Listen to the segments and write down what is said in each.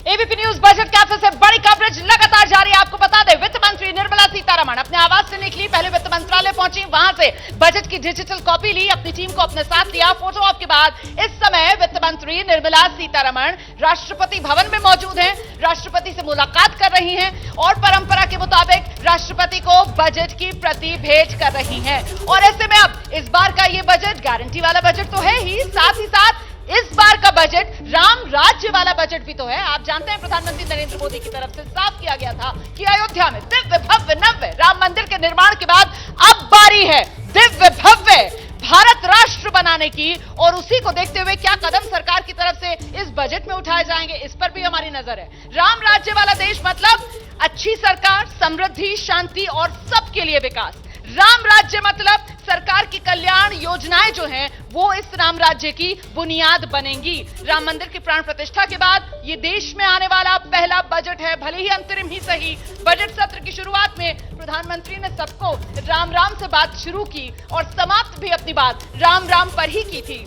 ABP news budget cafe से बड़ी coverage लगातार जारी है। आपको बता दें, वित्त मंत्री निर्मला सीतारमण अपने आवास से निकली, पहले वित्त मंत्रालय पहुंची, वहां से बजट की डिजिटल कॉपी ली, अपनी टीम को अपने साथ लिया, फोटो ऑप के बाद इस समय वित्त मंत्री निर्मला सीतारमण राष्ट्रपति भवन में मौजूद हैं, राष्ट्रपति से मुलाकात कर रही हैं और परंपरा के मुताबिक राष्ट्रपति को बजट की प्रति भेंट कर रही हैं। और ऐसे में अब इस बार का ये बजट गारंटी वाला बजट तो है ही, साथ ही साथ इस बार का बजट राम राज्य वाला बजट भी तो है। आप जानते हैं, प्रधानमंत्री नरेंद्र मोदी की तरफ से साफ किया गया था कि अयोध्या में दिव्य भव्य नव्य राम मंदिर के निर्माण के बाद अब बारी है दिव्य भव्य भारत राष्ट्र बनाने की। और उसी को देखते हुए क्या कदम सरकार की तरफ से इस बजट में उठाए जाएंगे, इस पर भी हमारी नजर है। राम राज्य वाला देश मतलब अच्छी सरकार, समृद्धि, शांति और सबके लिए विकास। राम राज्य मतलब सरकार की कल्याण योजनाएं जो हैं वो इस राम राज्य की बुनियाद बनेंगी। राम मंदिर की प्राण प्रतिष्ठा के बाद ये देश में आने वाला पहला बजट है, भले ही अंतरिम ही सही। बजट सत्र की शुरुआत में प्रधानमंत्री ने सबको राम राम से बात शुरू की और समाप्त भी अपनी बात राम राम पर ही की थी।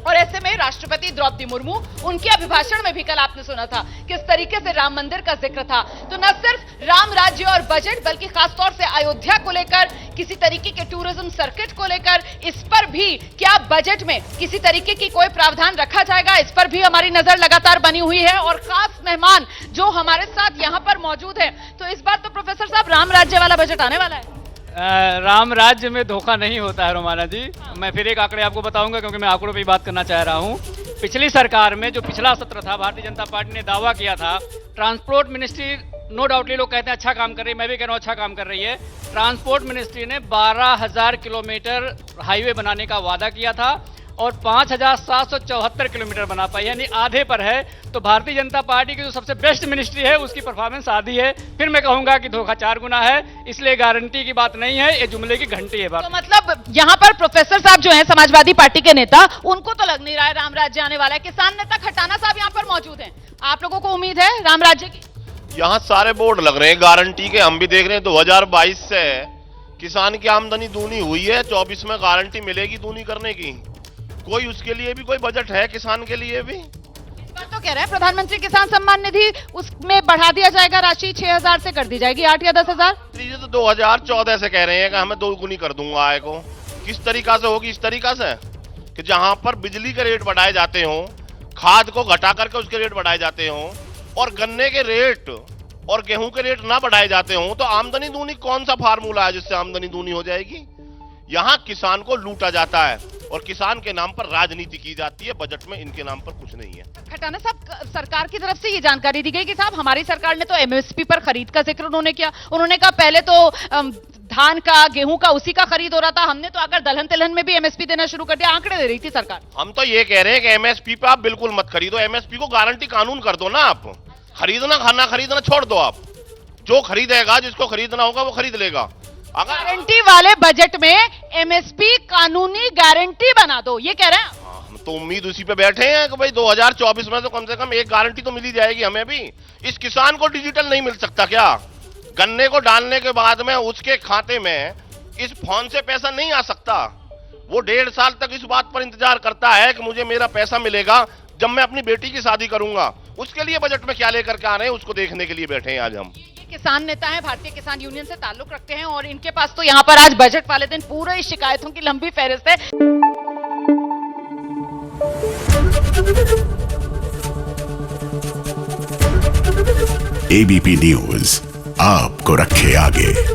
और ऐसे में राष्ट्रपति द्रौपदी मुर्मू, उनके अभिभाषण में भी कल आपने सुना था किस तरीके से राम मंदिर का जिक्र था। तो न सिर्फ राम राज्य और बजट, बल्कि खासतौर से अयोध्या को लेकर, किसी तरीके के टूरिज्म सर्किट को लेकर, इस पर भी क्या बजट में किसी तरीके की कोई प्रावधान रखा जाएगा, इस पर भी हमारी नजर लगातार बनी हुई है। और खास मेहमान जो हमारे साथ यहां पर मौजूद है, तो इस बार तो प्रोफेसर साहब राम राज्य वाला बजट आने वाला है। राम राज्य में धोखा नहीं होता है रोमाना जी। मैं फिर एक आंकड़े आपको बताऊंगा क्योंकि मैं आंकड़ों पे ही बात करना चाह रहा हूं। पिछली सरकार में जो पिछला सत्र था, भारतीय जनता पार्टी ने दावा किया था, ट्रांसपोर्ट मिनिस्ट्री, नो डाउटली लोग कहते हैं अच्छा काम कर रही है, मैं भी कह रहा हूं अच्छा काम कर रही है। ट्रांसपोर्ट मिनिस्ट्री ने 12,000 किलोमीटर हाईवे बनाने का वादा किया था और 5,774 किलोमीटर बना पाई, यानी आधे पर है। तो भारतीय जनता पार्टी की जो सबसे बेस्ट मिनिस्ट्री है उसकी परफॉर्मेंस आधी है। फिर मैं कहूंगा कि धोखा 4 गुना है, इसलिए गारंटी की बात नहीं है, ये जुमले की घंटी है बात। तो मतलब यहाँ पर प्रोफेसर साहब जो हैं समाजवादी पार्टी के नेता, उनको तो लग नहीं रहा है राम राज्य आने वाला है। किसान नेता खटाना साहब यहाँ पर मौजूद हैं, आप लोगों को उम्मीद है राम राज्य की? यहाँ सारे बोर्ड लग रहे हैं गारंटी के, हम भी देख रहे हैं। 2022 से किसान की आमदनी दूनी हुई है, 24 में गारंटी मिलेगी दूनी करने की। कोई उसके लिए भी कोई बजट है किसान के लिए भी? इस बार तो कह रहे हैं प्रधानमंत्री किसान सम्मान निधि, उसमें बढ़ा दिया जाएगा राशि, 6,000 से कर दी जाएगी 8 या 10,000। ये तो 2014 से कह रहे हैं कि हमें 2 गुनी कर दूंगा आय को। किस तरीका से होगी? इस तरीका से कि जहां पर बिजली के रेट बढ़ाए जाते हों, खाद को घटा करके उसके रेट बढ़ाए जाते हों और गन्ने के रेट और गेहूं के रेट ना बढ़ाए जाते हों, तो आमदनी दूनी कौन सा फार्मूला है जिससे आमदनी दूनी हो जाएगी? यहाँ किसान को लूटा जाता है और किसान के नाम पर राजनीति की जाती है। बजट में इनके नाम पर कुछ नहीं है। खटाना साहब, सरकार की तरफ से ये जानकारी दी गई कि साहब हमारी सरकार ने तो एमएसपी पर खरीद का जिक्र उन्होंने किया। उन्होंने कहा पहले तो धान का, गेहूं का, उसी का खरीद हो रहा था, हमने तो आकर दलहन तिलहन में भी एमएसपी देना शुरू कर दिया। आंकड़े दे रही थी सरकार। हम तो ये कह रहे हैं कि एमएसपी पे आप बिल्कुल मत खरीदो, एमएसपी को गारंटी कानून कर दो ना। आप खरीदना खाना खरीदना छोड़ दो, आप जो खरीदेगा, जिसको खरीदना होगा वो खरीद लेगा। गारंटी वाले बजट में एमएसपी कानूनी गारंटी बना दो, ये कह रहे हैं। हम तो उम्मीद उसी पे बैठे हैं कि भाई 2024 में तो कम से कम एक गारंटी तो मिल ही जाएगी हमें भी। इस किसान को डिजिटल नहीं मिल सकता क्या? गन्ने को डालने के बाद में उसके खाते में इस फोन से पैसा नहीं आ सकता? वो 1.5 साल तक इस बात पर इंतजार करता है कि मुझे मेरा पैसा मिलेगा जब मैं अपनी बेटी की शादी करूंगा। उसके लिए बजट में क्या लेकर के आ रहे हैं, उसको देखने के लिए बैठे हैं आज हम। किसान नेता हैं, भारतीय किसान यूनियन से ताल्लुक रखते हैं और इनके पास तो यहाँ पर आज बजट वाले दिन पूरे शिकायतों की लंबी फहरिस्त है। एबीपी न्यूज आपको रखे आगे।